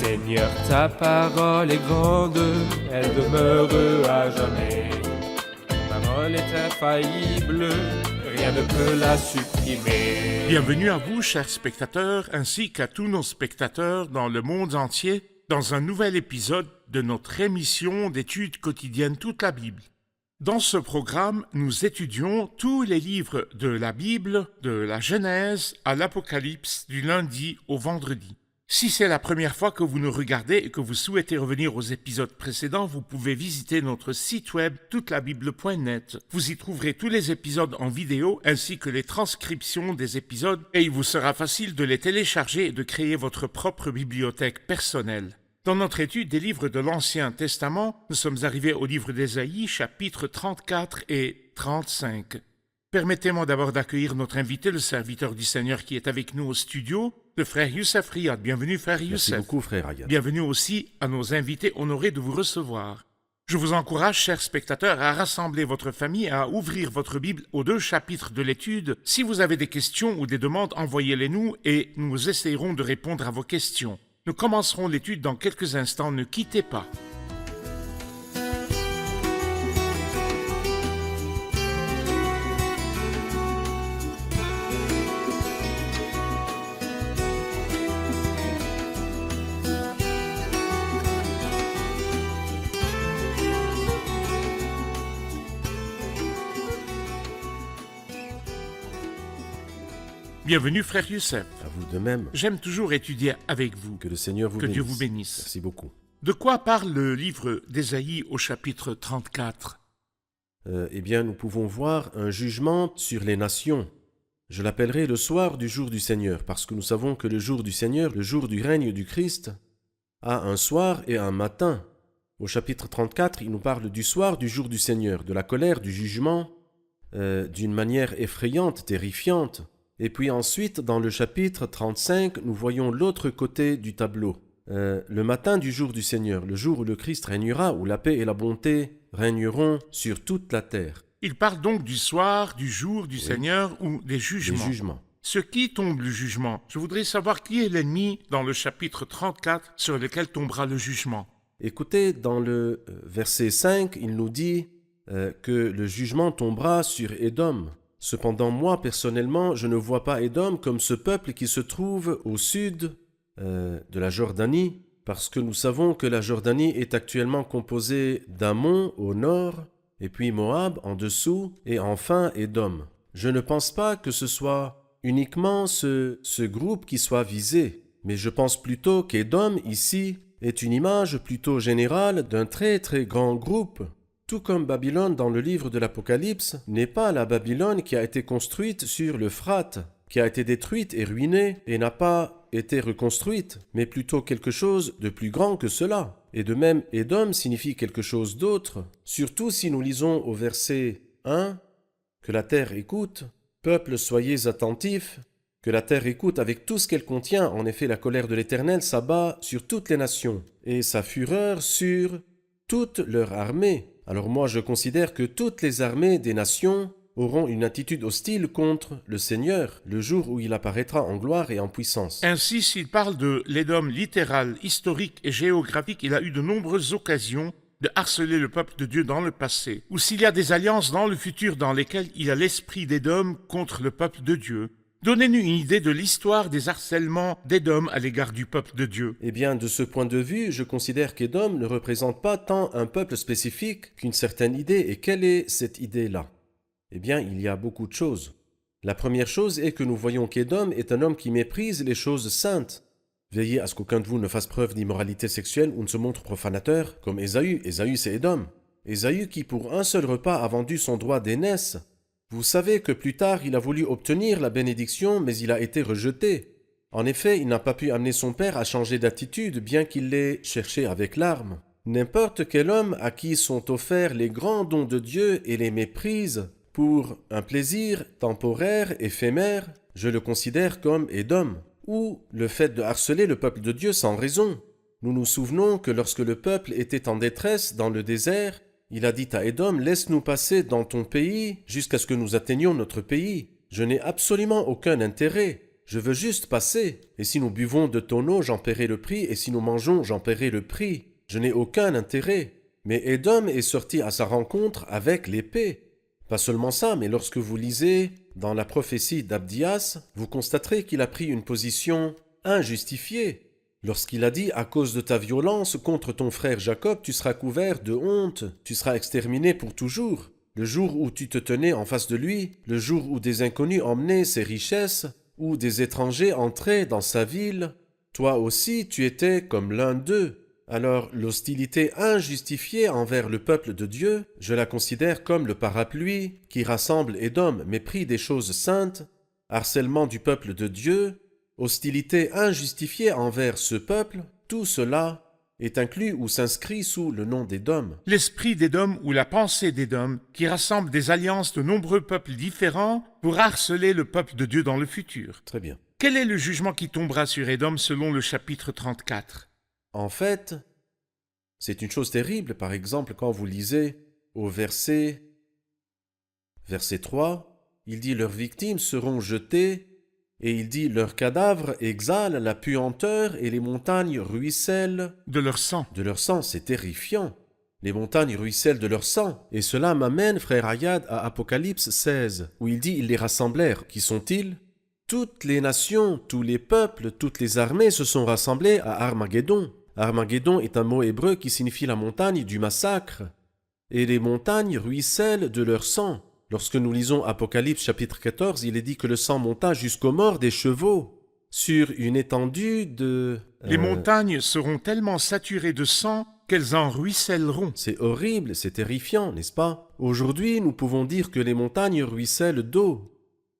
Seigneur, ta parole est grande, elle demeure à jamais. Ta parole est infaillible, rien ne peut la supprimer. Bienvenue à vous, chers spectateurs, ainsi qu'à tous nos spectateurs dans le monde entier, dans un nouvel épisode de notre émission d'études quotidiennes Toute la Bible. Dans ce programme, nous étudions tous les livres de la Bible, de la Genèse à l'Apocalypse, du lundi au vendredi. Si c'est la première fois que vous nous regardez et que vous souhaitez revenir aux épisodes précédents, vous pouvez visiter notre site web toutelabible.net. Vous y trouverez tous les épisodes en vidéo ainsi que les transcriptions des épisodes et il vous sera facile de les télécharger et de créer votre propre bibliothèque personnelle. Dans notre étude des livres de l'Ancien Testament, nous sommes arrivés au livre d'Ésaïe, chapitres 34 et 35. Permettez-moi d'abord d'accueillir notre invité, le serviteur du Seigneur qui est avec nous au studio, le frère Youssef Riyad. Bienvenue, frère Youssef. Merci beaucoup, frère Riyad. Bienvenue aussi à nos invités honorés de vous recevoir. Je vous encourage, chers spectateurs, à rassembler votre famille et à ouvrir votre Bible aux 2 chapitres de l'étude. Si vous avez des questions ou des demandes, envoyez-les nous et nous essayerons de répondre à vos questions. Nous commencerons l'étude dans quelques instants, ne quittez pas. Bienvenue, frère Youssef. À vous de même. J'aime toujours étudier avec vous. Que le Seigneur vous Que bénisse. Dieu vous bénisse. Merci beaucoup. De quoi parle le livre d'Ésaïe au chapitre 34 ? Eh bien, nous pouvons voir un jugement sur les nations. Je l'appellerai le soir du jour du Seigneur, parce que nous savons que le jour du Seigneur, le jour du règne du Christ, a un soir et un matin. Au chapitre 34, il nous parle du soir du jour du Seigneur, de la colère, du jugement, d'une manière effrayante, terrifiante. Et puis ensuite, dans le chapitre 35, nous voyons l'autre côté du tableau. Le matin du jour du Seigneur, le jour où le Christ régnera, où la paix et la bonté régneront sur toute la terre. Il parle donc du soir, du jour du Seigneur ou des jugements. Les jugements. Ce qui tombe le jugement. Je voudrais savoir qui est l'ennemi dans le chapitre 34 sur lequel tombera le jugement. Écoutez, dans le verset 5, il nous dit que le jugement tombera sur Édom. Cependant, moi, personnellement, je ne vois pas Édom comme ce peuple qui se trouve au sud de la Jordanie, parce que nous savons que la Jordanie est actuellement composée d'Ammon au nord, et puis Moab en dessous, et enfin Édom. Je ne pense pas que ce soit uniquement ce groupe qui soit visé, mais je pense plutôt qu'Édom, ici, est une image plutôt générale d'un très très grand groupe. Tout comme Babylone dans le livre de l'Apocalypse n'est pas la Babylone qui a été construite sur l'Euphrate, qui a été détruite et ruinée et n'a pas été reconstruite, mais plutôt quelque chose de plus grand que cela. Et de même, Édom signifie quelque chose d'autre, surtout si nous lisons au verset 1 que la terre écoute, peuple soyez attentifs, que la terre écoute avec tout ce qu'elle contient. En effet, la colère de l'Éternel s'abat sur toutes les nations et sa fureur sur toute leur armée. Alors moi, je considère que toutes les armées des nations auront une attitude hostile contre le Seigneur, le jour où il apparaîtra en gloire et en puissance. Ainsi, s'il parle de l'Édom littéral, historique et géographique, il a eu de nombreuses occasions de harceler le peuple de Dieu dans le passé, ou s'il y a des alliances dans le futur dans lesquelles il a l'esprit d'Édom contre le peuple de Dieu. Donnez-nous une idée de l'histoire des harcèlements d'Édom à l'égard du peuple de Dieu. Eh bien, de ce point de vue, je considère qu'Édom ne représente pas tant un peuple spécifique qu'une certaine idée. Et quelle est cette idée-là ? Eh bien, il y a beaucoup de choses. La première chose est que nous voyons qu'Édom est un homme qui méprise les choses saintes. Veillez à ce qu'aucun de vous ne fasse preuve d'immoralité sexuelle ou ne se montre profanateur, comme Ésaü. Ésaü, c'est Édom. Ésaü qui, pour un seul repas, a vendu son droit d'aînesse. Vous savez que plus tard, il a voulu obtenir la bénédiction, mais il a été rejeté. En effet, il n'a pas pu amener son père à changer d'attitude, bien qu'il l'ait cherché avec larmes. N'importe quel homme à qui sont offerts les grands dons de Dieu et les méprise pour un plaisir temporaire, éphémère, je le considère comme Édom, ou le fait de harceler le peuple de Dieu sans raison. Nous nous souvenons que lorsque le peuple était en détresse dans le désert, il a dit à Édom, « Laisse-nous passer dans ton pays jusqu'à ce que nous atteignions notre pays. Je n'ai absolument aucun intérêt. Je veux juste passer. Et si nous buvons de ton eau, j'en paierai le prix, et si nous mangeons, j'en paierai le prix. Je n'ai aucun intérêt. Mais Édom est sorti à sa rencontre avec l'épée. Pas seulement ça, mais lorsque vous lisez dans la prophétie d'Abdias, vous constaterez qu'il a pris une position injustifiée. Lorsqu'il a dit « À cause de ta violence contre ton frère Jacob, tu seras couvert de honte, tu seras exterminé pour toujours. Le jour où tu te tenais en face de lui, le jour où des inconnus emmenaient ses richesses, où des étrangers entraient dans sa ville, toi aussi tu étais comme l'un d'eux. » Alors l'hostilité injustifiée envers le peuple de Dieu, je la considère comme le parapluie qui rassemble Édom, mépris des choses saintes, harcèlement du peuple de Dieu, hostilité injustifiée envers ce peuple, tout cela est inclus ou s'inscrit sous le nom d'Édom. L'esprit d'Édom ou la pensée d'Édom qui rassemble des alliances de nombreux peuples différents pour harceler le peuple de Dieu dans le futur. Très bien. Quel est le jugement qui tombera sur Édom selon le chapitre 34 ? En fait, c'est une chose terrible, par exemple, quand vous lisez au verset 3, il dit « Leurs victimes seront jetées » et il dit « Leurs cadavres exhalent la puanteur et les montagnes ruissellent de leur sang. » De leur sang, c'est terrifiant. Les montagnes ruissellent de leur sang. Et cela m'amène, frère Ayad, à Apocalypse 16, où il dit « Ils les rassemblèrent. » Qui sont-ils ? Toutes les nations, tous les peuples, toutes les armées se sont rassemblés à Armageddon. Armageddon est un mot hébreu qui signifie la montagne du massacre. Et les montagnes ruissellent de leur sang. Lorsque nous lisons Apocalypse chapitre 14, il est dit que le sang monta jusqu'aux morts des chevaux, sur une étendue de... Les montagnes seront tellement saturées de sang qu'elles en ruisselleront. C'est horrible, c'est terrifiant, n'est-ce pas? Aujourd'hui, nous pouvons dire que les montagnes ruissellent d'eau.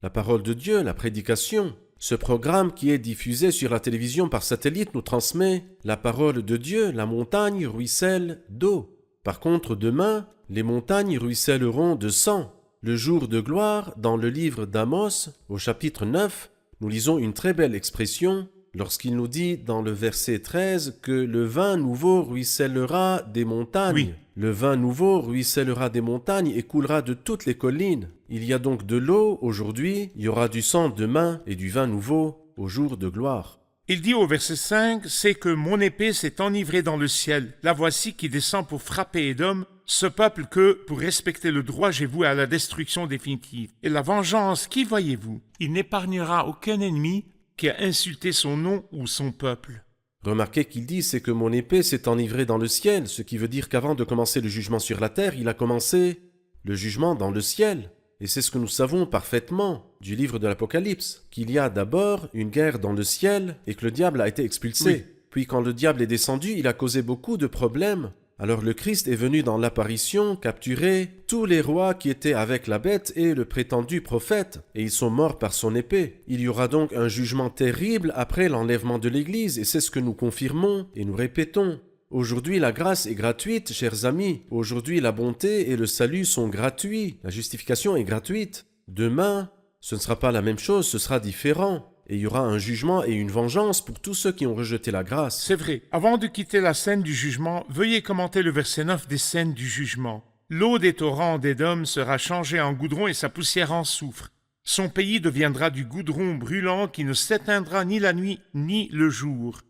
La parole de Dieu, la prédication. Ce programme qui est diffusé sur la télévision par satellite nous transmet la parole de Dieu, la montagne ruisselle d'eau. Par contre, demain, les montagnes ruisselleront de sang. Le jour de gloire, dans le livre d'Amos, au chapitre 9, nous lisons une très belle expression lorsqu'il nous dit dans le verset 13 que le vin nouveau ruissellera des montagnes. Oui. Le vin nouveau ruissellera des montagnes et coulera de toutes les collines. Il y a donc de l'eau aujourd'hui, il y aura du sang demain et du vin nouveau au jour de gloire. Il dit au verset 5, « C'est que mon épée s'est enivrée dans le ciel. La voici qui descend pour frapper Édom, ce peuple que, pour respecter le droit, j'ai voué à la destruction définitive. Et la vengeance, qui voyez-vous? Il n'épargnera aucun ennemi qui a insulté son nom ou son peuple. » Remarquez qu'il dit « c'est que mon épée s'est enivrée dans le ciel », ce qui veut dire qu'avant de commencer le jugement sur la terre, il a commencé le jugement dans le ciel. Et c'est ce que nous savons parfaitement du livre de l'Apocalypse, qu'il y a d'abord une guerre dans le ciel et que le diable a été expulsé. Oui. Puis quand le diable est descendu, il a causé beaucoup de problèmes. Alors le Christ est venu dans l'apparition capturer tous les rois qui étaient avec la bête et le prétendu prophète, et ils sont morts par son épée. Il y aura donc un jugement terrible après l'enlèvement de l'Église, et c'est ce que nous confirmons et nous répétons. Aujourd'hui, la grâce est gratuite, chers amis. Aujourd'hui, la bonté et le salut sont gratuits. La justification est gratuite. Demain, ce ne sera pas la même chose, ce sera différent. Et il y aura un jugement et une vengeance pour tous ceux qui ont rejeté la grâce. C'est vrai. Avant de quitter la scène du jugement, veuillez commenter le verset 9 des scènes du jugement. L'eau des torrents d'Édom sera changée en goudron et sa poussière en soufre. Son pays deviendra du goudron brûlant qui ne s'éteindra ni la nuit ni le jour.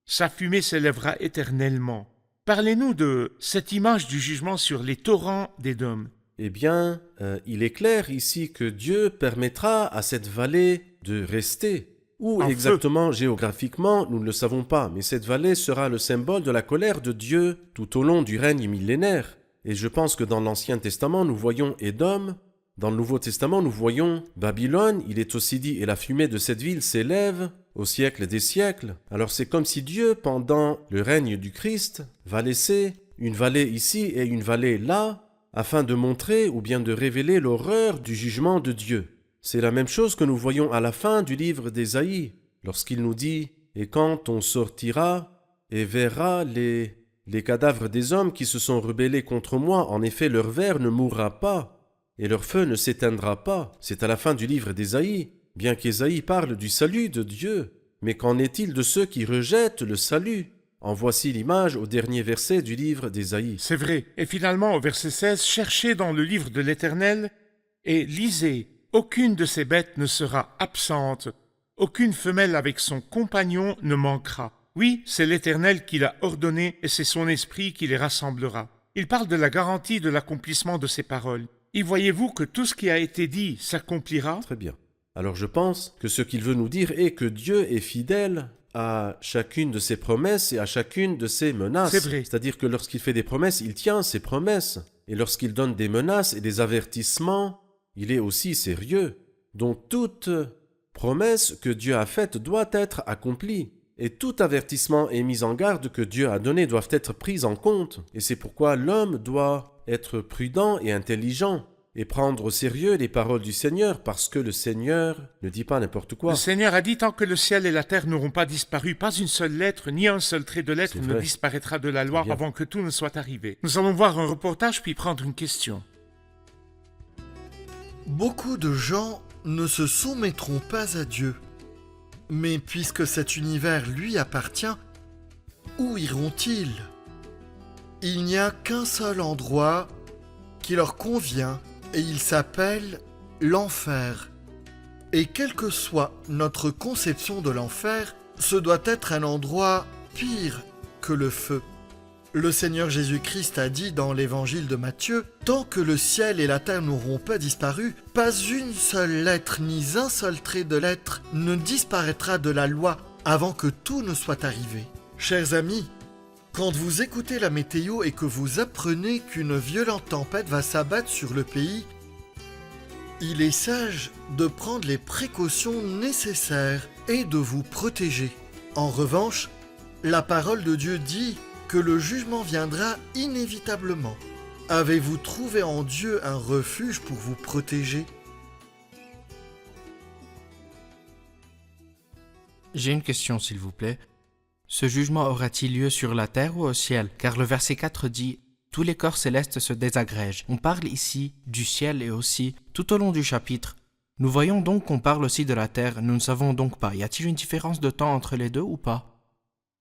Sa fumée s'élèvera éternellement. Parlez-nous de cette image du jugement sur les torrents d'Édom. Eh bien, il est clair ici que Dieu permettra à cette vallée de rester. Où En exactement géographiquement, nous ne le savons pas, mais cette vallée sera le symbole de la colère de Dieu tout au long du règne millénaire. Et je pense que dans l'Ancien Testament, nous voyons Édom. Dans le Nouveau Testament, nous voyons Babylone. Il est aussi dit « Et la fumée de cette ville s'élève au siècle des siècles ». Alors c'est comme si Dieu, pendant le règne du Christ, va laisser une vallée ici et une vallée là, afin de montrer ou bien de révéler l'horreur du jugement de Dieu. C'est la même chose que nous voyons à la fin du livre d'Ésaïe, lorsqu'il nous dit « Et quand on sortira et verra les cadavres des hommes qui se sont rebellés contre moi, en effet leur ver ne mourra pas, et leur feu ne s'éteindra pas. » C'est à la fin du livre d'Ésaïe, bien qu'Ésaïe parle du salut de Dieu. Mais qu'en est-il de ceux qui rejettent le salut? En voici l'image au dernier verset du livre d'Ésaïe. C'est vrai. Et finalement, au verset 16, cherchez dans le livre de l'Éternel et lisez. Aucune de ces bêtes ne sera absente Aucune femelle avec son compagnon ne manquera. Oui, c'est l'Éternel qui l'a ordonné et c'est son esprit qui les rassemblera. Il parle de la garantie de l'accomplissement de ces paroles. Y voyez-vous que tout ce qui a été dit s'accomplira? Très bien. Alors je pense que ce qu'il veut nous dire est que Dieu est fidèle à chacune de ses promesses et à chacune de ses menaces. C'est vrai. C'est-à-dire que lorsqu'il fait des promesses, il tient ses promesses. Et lorsqu'il donne des menaces et des avertissements, il est aussi sérieux. Donc toute promesse que Dieu a faite doit être accomplie. Et tout avertissement et mise en garde que Dieu a donné doivent être pris en compte. Et c'est pourquoi l'homme doit être prudent et intelligent et prendre au sérieux les paroles du Seigneur, parce que le Seigneur ne dit pas n'importe quoi. Le Seigneur a dit, tant que le ciel et la terre n'auront pas disparu, pas une seule lettre, ni un seul trait de lettre C'est ne vrai. disparaîtra de la loi Bien. avant que tout ne soit arrivé. Nous allons voir un reportage puis prendre une question. Beaucoup de gens ne se soumettront pas à Dieu. Mais puisque cet univers lui appartient, où iront-ils? Il n'y a qu'un seul endroit qui leur convient et il s'appelle l'enfer. Et quelle que soit notre conception de l'enfer, ce doit être un endroit pire que le feu. Le Seigneur Jésus-Christ a dit dans l'évangile de Matthieu, « Tant que le ciel et la terre n'auront pas disparu, pas une seule lettre ni un seul trait de lettre ne disparaîtra de la loi avant que tout ne soit arrivé. » Chers amis, quand vous écoutez la météo et que vous apprenez qu'une violente tempête va s'abattre sur le pays, il est sage de prendre les précautions nécessaires et de vous protéger. En revanche, la parole de Dieu dit que le jugement viendra inévitablement. Avez-vous trouvé en Dieu un refuge pour vous protéger? J'ai une question, s'il vous plaît. Ce jugement aura-t-il lieu sur la terre ou au ciel? Car le verset 4 dit « Tous les corps célestes se désagrègent ». On parle ici du ciel et aussi tout au long du chapitre. Nous voyons donc qu'on parle aussi de la terre, nous ne savons donc pas. Y a-t-il une différence de temps entre les deux ou pas?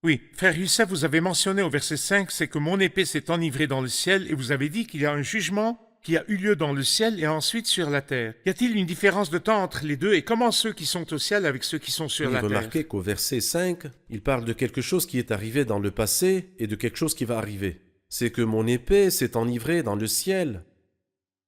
Oui, frère Youssef, vous avez mentionné au verset 5, c'est que mon épée s'est enivrée dans le ciel et vous avez dit qu'il y a un jugement qui a eu lieu dans le ciel et ensuite sur la terre. Y a-t-il une différence de temps entre les deux et comment ceux qui sont au ciel avec ceux qui sont sur la terre? Remarquez qu'au verset 5, il parle de quelque chose qui est arrivé dans le passé et de quelque chose qui va arriver. C'est que mon épée s'est enivrée dans le ciel.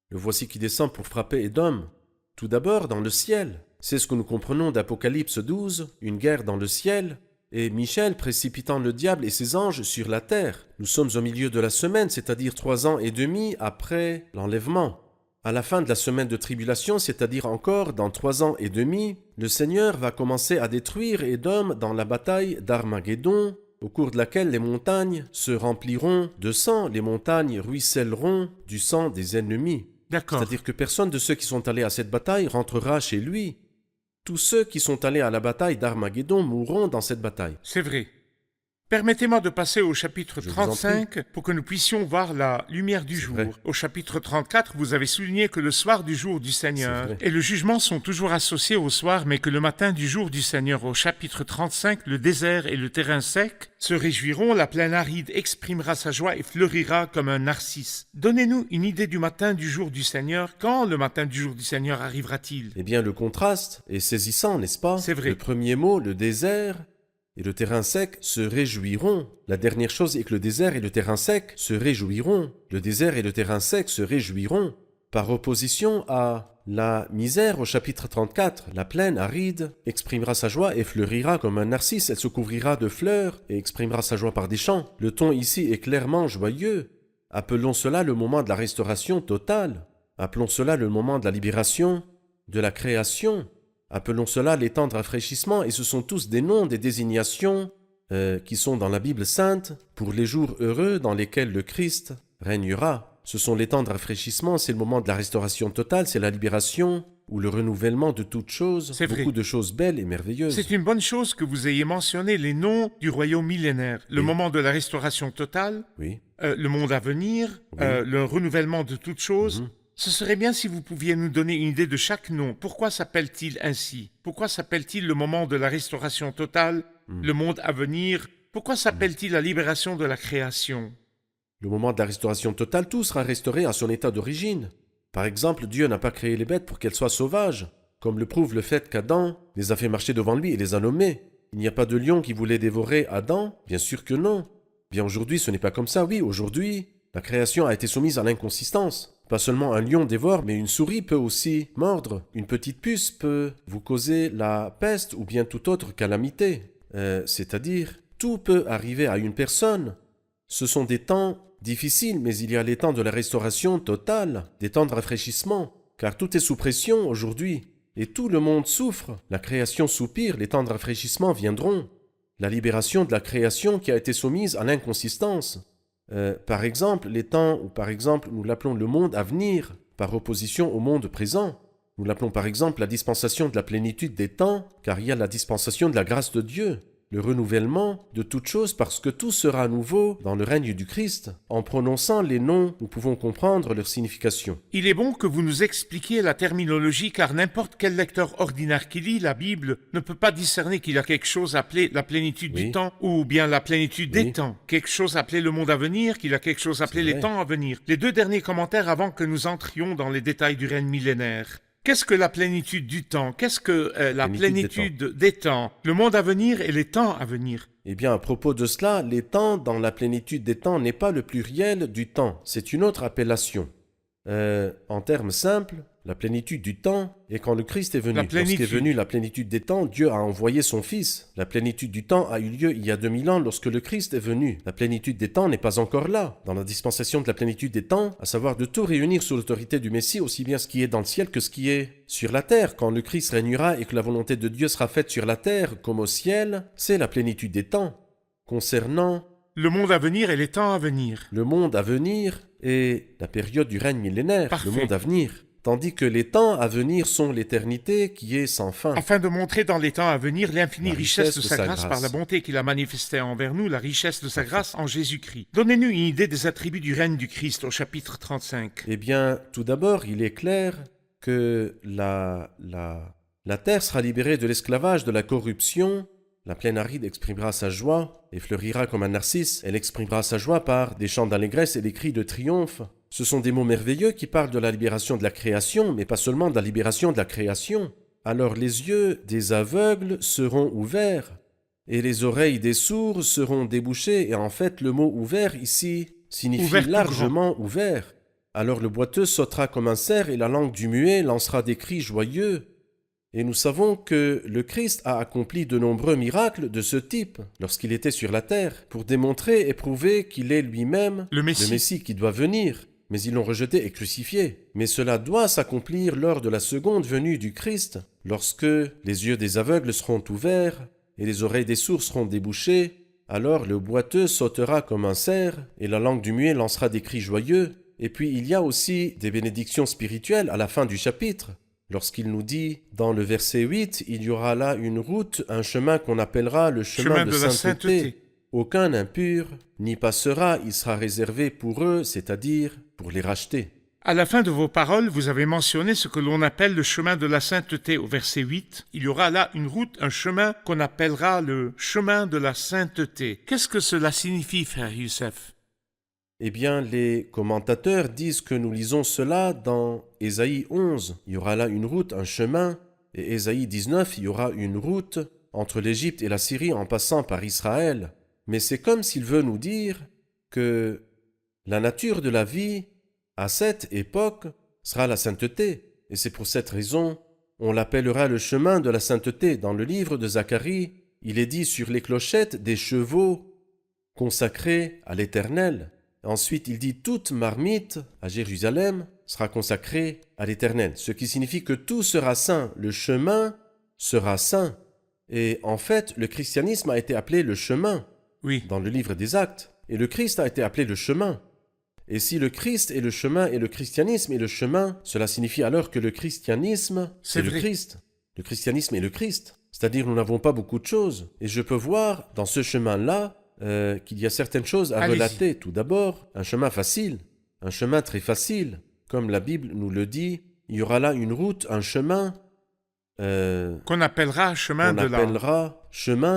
Le voici qui descend pour frapper Édom. Tout d'abord dans le ciel. C'est ce que nous comprenons d'Apocalypse 12, une guerre dans le ciel, et Michel précipitant le diable et ses anges sur la terre. Nous sommes au milieu de la semaine, c'est-à-dire 3 ans et demi après l'enlèvement. À la fin de la semaine de tribulation, c'est-à-dire encore dans 3 ans et demi, le Seigneur va commencer à détruire Édom dans la bataille d'Armageddon, au cours de laquelle les montagnes se rempliront de sang, les montagnes ruisselleront du sang des ennemis. D'accord. C'est-à-dire que personne de ceux qui sont allés à cette bataille rentrera chez lui. Tous ceux qui sont allés à la bataille d'Armageddon mourront dans cette bataille. C'est vrai. Permettez-moi de passer au chapitre Je vous en 35 pour que nous puissions voir la lumière du jour. vrai. Au chapitre 34, vous avez souligné que le soir du jour du Seigneur C'est vrai. et le jugement sont toujours associés au soir, mais que le matin du jour du Seigneur, au chapitre 35, le désert et le terrain sec se réjouiront, la plaine aride exprimera sa joie et fleurira comme un narcisse. Donnez-nous une idée du matin du jour du Seigneur. Quand le matin du jour du Seigneur arrivera-t-il? Eh bien, le contraste est saisissant, n'est-ce pas? C'est vrai. Le premier mot, le désert et le terrain sec se réjouiront. La dernière chose est que le désert et le terrain sec se réjouiront. Le désert et le terrain sec se réjouiront. Par opposition à la misère au chapitre 34, la plaine aride exprimera sa joie et fleurira comme un narcisse. Elle se couvrira de fleurs et exprimera sa joie par des chants. Le ton ici est clairement joyeux. Appelons cela le moment de la restauration totale. Appelons cela le moment de la libération, de la création. Appelons cela les temps de rafraîchissement, et ce sont tous des noms, des désignations qui sont dans la Bible sainte pour les jours heureux dans lesquels le Christ régnera. Ce sont les temps de rafraîchissement, c'est le moment de la restauration totale, c'est la libération ou le renouvellement de toutes choses, C'est vrai. beaucoup de choses belles et merveilleuses. C'est une bonne chose que vous ayez mentionné les noms du royaume millénaire, le Oui. moment de la restauration totale, Oui, le monde à venir, Oui. le renouvellement de toutes choses. Mhm. Ce serait bien si vous pouviez nous donner une idée de chaque nom. Pourquoi s'appelle-t-il ainsi? Pourquoi s'appelle-t-il le moment de la restauration totale, le monde à venir? Pourquoi s'appelle-t-il la libération de la création? le moment de la restauration totale, tout sera restauré à son état d'origine. Par exemple, Dieu n'a pas créé les bêtes pour qu'elles soient sauvages. comme le prouve le fait qu'Adam les a fait marcher devant lui et les a nommés. Il n'y a pas de lion qui voulait dévorer Adam? Bien sûr que non. Bien aujourd'hui, ce n'est pas comme ça. Oui, aujourd'hui, la création a été soumise à l'inconsistance. Pas seulement un lion dévore, mais une souris peut aussi mordre. Une petite puce peut vous causer la peste ou bien toute autre calamité. C'est-à-dire, tout peut arriver à une personne. Ce sont des temps difficiles, mais il y a les temps de la restauration totale, des temps de rafraîchissement, car tout est sous pression aujourd'hui, et tout le monde souffre. La création soupire, les temps de rafraîchissement viendront. La libération de la création qui a été soumise à l'inconsistance. Par exemple, les temps où, par exemple, nous l'appelons le monde à venir, par opposition au monde présent. Nous l'appelons par exemple la dispensation de la plénitude des temps, car il y a la dispensation de la grâce de Dieu, le renouvellement de toutes choses parce que tout sera nouveau dans le règne du Christ. En prononçant les noms, nous pouvons comprendre leur signification. Il est bon que vous nous expliquiez la terminologie car n'importe quel lecteur ordinaire qui lit la Bible ne peut pas discerner qu'il y a quelque chose appelé la plénitude du temps ou bien la plénitude des temps, quelque chose appelé le monde à venir, qu'il y a quelque chose appelé les temps à venir. Les deux derniers commentaires avant que nous entrions dans les détails du règne millénaire. Qu'est-ce que la plénitude du temps? Qu'est-ce que la plénitude des temps? Le monde à venir et les temps à venir. Eh bien, à propos de cela, les temps dans la plénitude des temps n'est pas le pluriel du temps, c'est une autre appellation. En termes simples, la plénitude du temps est quand le Christ est venu. Lorsqu'est venue la plénitude des temps, Dieu a envoyé son Fils. La plénitude du temps a eu lieu il y a 2000 ans lorsque le Christ est venu. La plénitude des temps n'est pas encore là. Dans la dispensation de la plénitude des temps, à savoir de tout réunir sous l'autorité du Messie, aussi bien ce qui est dans le ciel que ce qui est sur la terre. Quand le Christ régnera et que la volonté de Dieu sera faite sur la terre comme au ciel, c'est la plénitude des temps. Concernant le monde à venir et les temps à venir. Le monde à venir est la période du règne millénaire. Parfait. Le monde à venir. Tandis que les temps à venir sont l'éternité qui est sans fin. Afin de montrer dans les temps à venir l'infinie richesse de sa grâce par la bonté qu'il a manifestée envers nous, la richesse de sa grâce en Jésus-Christ. Donnez-nous une idée des attributs du règne du Christ au chapitre 35. Eh bien, tout d'abord, il est clair que la terre sera libérée de l'esclavage, de la corruption. La plaine aride exprimera sa joie et fleurira comme un narcisse. Elle exprimera sa joie par des chants d'allégresse et des cris de triomphe. Ce sont des mots merveilleux qui parlent de la libération de la création, mais pas seulement de la libération de la création. Alors les yeux des aveugles seront ouverts, et les oreilles des sourds seront débouchées. Et en fait, le mot « ouvert » ici signifie largement ouvert. Alors le boiteux sautera comme un cerf, et la langue du muet lancera des cris joyeux. Et nous savons que le Christ a accompli de nombreux miracles de ce type lorsqu'il était sur la terre, pour démontrer et prouver qu'il est lui-même le Messie qui doit venir. Mais ils l'ont rejeté et crucifié. Mais cela doit s'accomplir lors de la seconde venue du Christ, lorsque les yeux des aveugles seront ouverts et les oreilles des sourds seront débouchées. Alors le boiteux sautera comme un cerf et la langue du muet lancera des cris joyeux. Et puis il y a aussi des bénédictions spirituelles à la fin du chapitre. Lorsqu'il nous dit, dans le verset 8, il y aura là une route, un chemin qu'on appellera le chemin de sainteté. Aucun impur n'y passera, il sera réservé pour eux, c'est-à-dire pour les racheter. À la fin de vos paroles, vous avez mentionné ce que l'on appelle le chemin de la sainteté. Au verset 8, il y aura là une route, un chemin qu'on appellera le chemin de la sainteté. Qu'est-ce que cela signifie, frère Youssef? Eh bien, les commentateurs disent que nous lisons cela dans Ésaïe 11. Il y aura là une route, un chemin, et Ésaïe 19, il y aura une route entre l'Égypte et la Syrie en passant par Israël. Mais c'est comme s'il veut nous dire que la nature de la vie, à cette époque, sera la sainteté. Et c'est pour cette raison, on l'appellera le chemin de la sainteté. Dans le livre de Zacharie, il est dit sur les clochettes des chevaux consacrés à l'Éternel. Ensuite, il dit toute marmite à Jérusalem sera consacrée à l'Éternel, ce qui signifie que tout sera saint, le chemin sera saint. Et en fait, le christianisme a été appelé le chemin dans le livre des Actes, et le Christ a été appelé le chemin. Et si le Christ est le chemin et le christianisme est le chemin, cela signifie alors que le christianisme, c'est le Christ. Le christianisme est le Christ. C'est-à-dire nous n'avons pas beaucoup de choses. Et je peux voir dans ce chemin-là qu'il y a certaines choses à relater. Tout d'abord, un chemin facile, un chemin très facile. Comme la Bible nous le dit, il y aura là une route, un chemin qu'on appellera chemin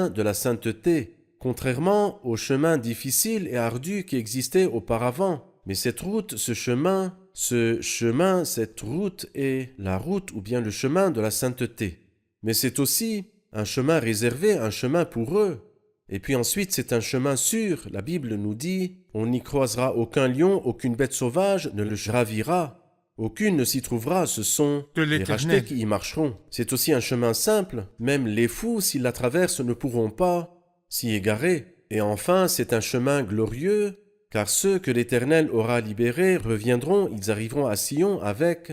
de la sainteté, contrairement au chemin difficile et ardu qui existait auparavant. Mais cette route, ce chemin, ce chemin, cette route est la route ou bien le chemin de la sainteté. Mais c'est aussi un chemin réservé, un chemin pour eux. Et puis ensuite, c'est un chemin sûr. La Bible nous dit, on n'y croisera aucun lion, aucune bête sauvage ne le gravira. Aucune ne s'y trouvera, ce sont De les l'Éternel. rachetés qui y marcheront. C'est aussi un chemin simple, même les fous, s'ils la traversent, ne pourront pas s'y égarer. Et enfin, c'est un chemin glorieux, car ceux que l'Éternel aura libérés reviendront, ils arriveront à Sion avec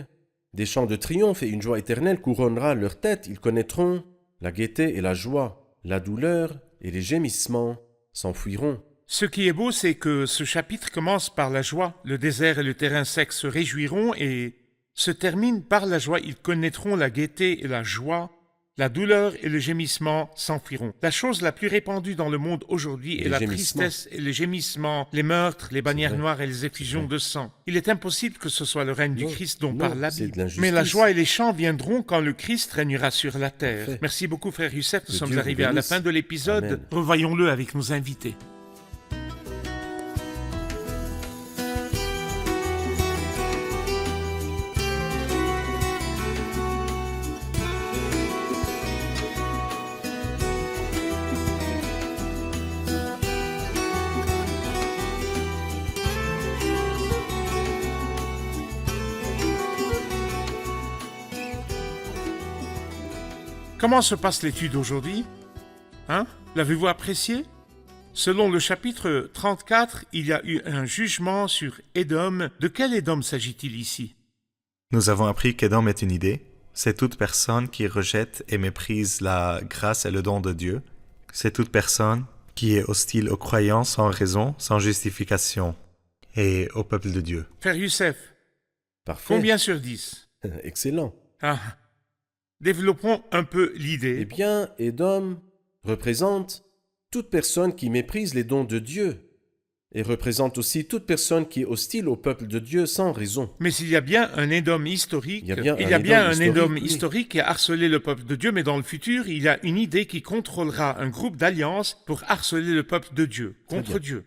des chants de triomphe et une joie éternelle couronnera leur tête. Ils connaîtront la gaieté et la joie, la douleur et les gémissements s'enfuiront. Ce qui est beau, c'est que ce chapitre commence par la joie. Le désert et le terrain sec se réjouiront et se termine par la joie. Ils connaîtront la gaieté et la joie. La douleur et le gémissement s'enfuiront. La chose la plus répandue dans le monde aujourd'hui est Les la gémissements. tristesse et le gémissement, les meurtres, les bannières vrai. noires et les effusions vrai. de sang. Il est impossible que ce soit le règne du Non, Christ dont non, parle la c'est de Bible. l'injustice. Mais la joie et les chants viendront quand le Christ régnera sur la terre. Parfait. Merci beaucoup, frère Youssef. Nous Que sommes Dieu vous arrivés à la bénisse. fin de l'épisode. Amen. Revoyons-le avec nos invités. Comment se passe l'étude aujourd'hui? Hein? L'avez-vous apprécié? Selon le chapitre 34, il y a eu un jugement sur Édom. De quel Édom s'agit-il ici? Nous avons appris qu'Édom est une idée. C'est toute personne qui rejette et méprise la grâce et le don de Dieu. C'est toute personne qui est hostile aux croyants sans raison, sans justification, et au peuple de Dieu. Frère Youssef, Parfait. combien sur 10? Excellent. Ah. Développons un peu Eh l'idée. bien, Édom représente toute personne qui méprise les dons de Dieu et représente aussi toute personne qui est hostile au peuple de Dieu sans raison. Mais il y a bien un Édom historique. Il y a bien un un Édom Édom historique qui a harcelé le peuple de Dieu, mais dans le futur, il y a une idée qui contrôlera un groupe d'alliance pour harceler le peuple de Dieu, Très contre bien. Dieu.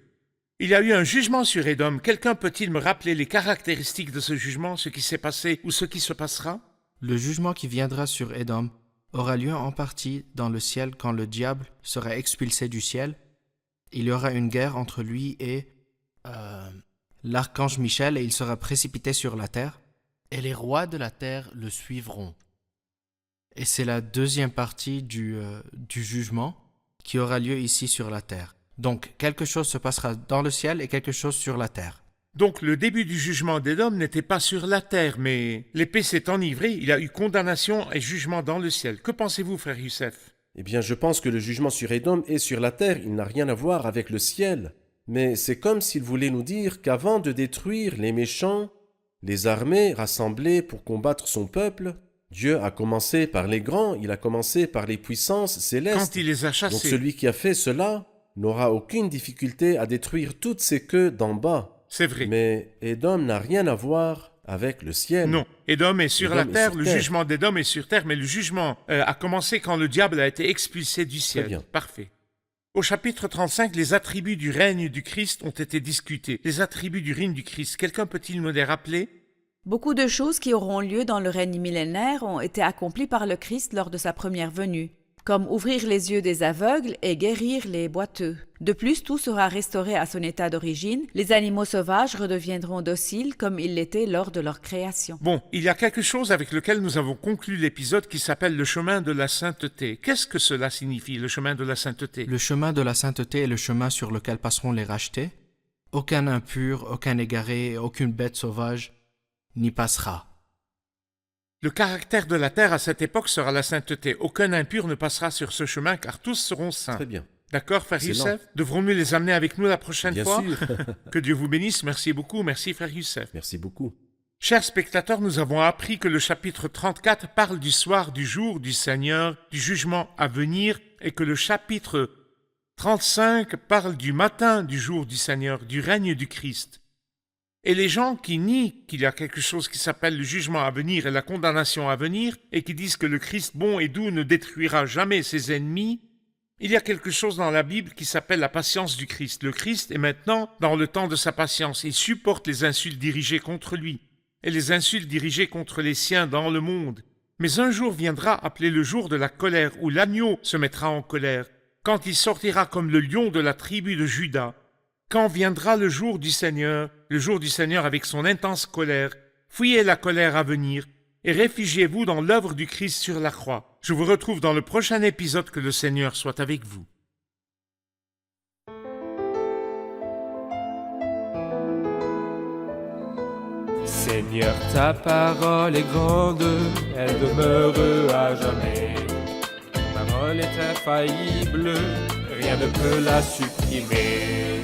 Il y a eu un jugement sur Édom. Quelqu'un peut-il me rappeler les caractéristiques de ce jugement, ce qui s'est passé ou ce qui se passera? Le jugement qui viendra sur Édom aura lieu en partie dans le ciel quand le diable sera expulsé du ciel. Il y aura une guerre entre lui et l'archange Michel et il sera précipité sur la terre. Et les rois de la terre le suivront. Et c'est la deuxième partie du jugement qui aura lieu ici sur la terre. Donc quelque chose se passera dans le ciel et quelque chose sur la terre. Donc le début du jugement d'Édom n'était pas sur la terre, mais l'épée s'est enivrée, il y a eu condamnation et jugement dans le ciel. Que pensez-vous, frère Youssef? Eh bien, je pense que le jugement sur Édom est sur la terre, il n'a rien à voir avec le ciel. Mais c'est comme s'il voulait nous dire qu'avant de détruire les méchants, les armées rassemblées pour combattre son peuple, Dieu a commencé par les grands, il a commencé par les puissances célestes. Quand il les a Donc chassés. celui qui a fait cela n'aura aucune difficulté à détruire toutes ces queues d'en bas. C'est vrai. Mais Édom n'a rien à voir avec le ciel. Non, Édom est sur Édom la est terre, sur le terre. jugement d'Édom est sur terre, mais le jugement a commencé quand le diable a été expulsé du ciel. bien. Parfait. Au chapitre 35, les attributs du règne du Christ ont été discutés. Les attributs du règne du Christ, quelqu'un peut-il me les rappeler? Beaucoup de choses qui auront lieu dans le règne millénaire ont été accomplies par le Christ lors de sa première venue, comme ouvrir les yeux des aveugles et guérir les boiteux. De plus, tout sera restauré à son état d'origine, les animaux sauvages redeviendront dociles comme ils l'étaient lors de leur création. Bon, il y a quelque chose avec lequel nous avons conclu l'épisode qui s'appelle le chemin de la sainteté. Qu'est-ce que cela signifie, le chemin de la sainteté? Le chemin de la sainteté est le chemin sur lequel passeront les rachetés. Aucun impur, aucun égaré, aucune bête sauvage n'y passera. Le caractère de la terre à cette époque sera la sainteté. Aucun impur ne passera sur ce chemin car tous seront saints. Très bien. D'accord, frère Excellent. Youssef? Devrons-nous les amener avec nous la prochaine Bien fois? sûr. Que Dieu vous bénisse. Merci beaucoup. Merci, frère Youssef. Merci beaucoup. Chers spectateurs, nous avons appris que le chapitre 34 parle du soir, du jour du Seigneur, du jugement à venir, et que le chapitre 35 parle du matin du jour du Seigneur, du règne du Christ. Et les gens qui nient qu'il y a quelque chose qui s'appelle le jugement à venir et la condamnation à venir, et qui disent que le Christ bon et doux ne détruira jamais ses ennemis, il y a quelque chose dans la Bible qui s'appelle la patience du Christ. Le Christ est maintenant dans le temps de sa patience. Il supporte les insultes dirigées contre lui. et les insultes dirigées contre les siens dans le monde. Mais un jour viendra appelé le jour de la colère, où l'agneau se mettra en colère, quand il sortira comme le lion de la tribu de Juda. Quand viendra le jour du Seigneur avec son intense colère, fuyez la colère à venir, et réfugiez-vous dans l'œuvre du Christ sur la croix. Je vous retrouve dans le prochain épisode. Que le Seigneur soit avec vous. Seigneur, ta parole est grande, elle demeure à jamais. Ta parole est infaillible, rien ne peut la supprimer.